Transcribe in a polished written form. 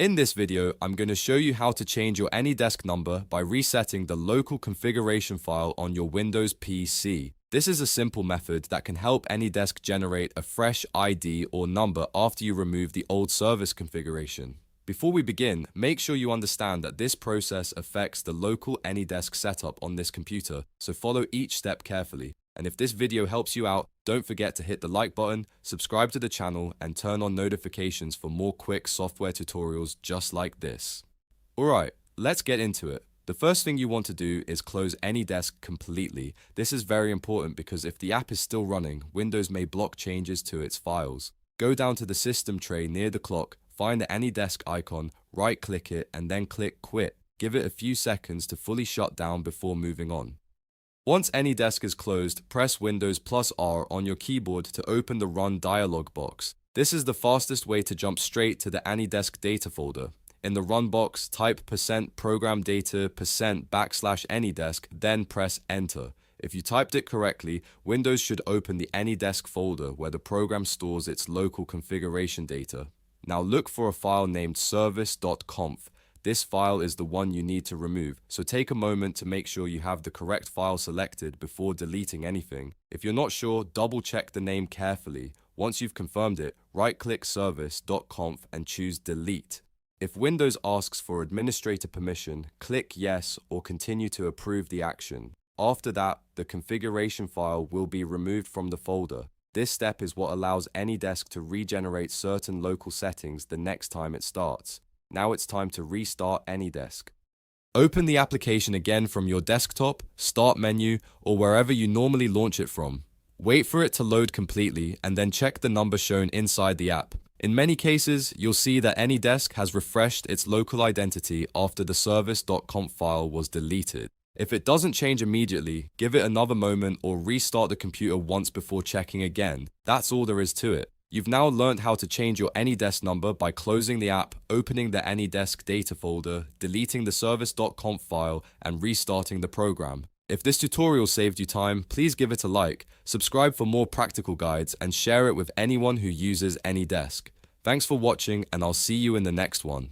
In this video, I'm going to show you how to change your AnyDesk number by resetting the local configuration file on your Windows PC. This is a simple method that can help AnyDesk generate a fresh ID or number after you remove the old service configuration. Before we begin, make sure you understand that this process affects the local AnyDesk setup on this computer, so follow each step carefully. And if this video helps you out, don't forget to hit the like button, subscribe to the channel, and turn on notifications for more quick software tutorials just like this. Alright, let's get into it. The first thing you want to do is close AnyDesk completely. This is very important because if the app is still running, Windows may block changes to its files. Go down to the system tray near the clock, find the AnyDesk icon, right-click it, and then click Quit. Give it a few seconds to fully shut down before moving on. Once AnyDesk is closed, press Windows plus R on your keyboard to open the Run dialog box. This is the fastest way to jump straight to the AnyDesk data folder. In the Run box, type %program data %\anydesk, then press Enter. If you typed it correctly, Windows should open the AnyDesk folder where the program stores its local configuration data. Now look for a file named service.conf. This file is the one you need to remove, so take a moment to make sure you have the correct file selected before deleting anything. If you're not sure, double check the name carefully. Once you've confirmed it, right-click service.conf and choose Delete. If Windows asks for administrator permission, click Yes or continue to approve the action. After that, the configuration file will be removed from the folder. This step is what allows AnyDesk to regenerate certain local settings the next time it starts. Now it's time to restart AnyDesk. Open the application again from your desktop, Start menu, or wherever you normally launch it from. Wait for it to load completely and then check the number shown inside the app. In many cases, you'll see that AnyDesk has refreshed its local identity after the service.conf file was deleted. If it doesn't change immediately, give it another moment or restart the computer once before checking again. That's all there is to it. You've now learned how to change your AnyDesk number by closing the app, opening the AnyDesk data folder, deleting the service.conf file, and restarting the program. If this tutorial saved you time, please give it a like, subscribe for more practical guides, and share it with anyone who uses AnyDesk. Thanks for watching, and I'll see you in the next one.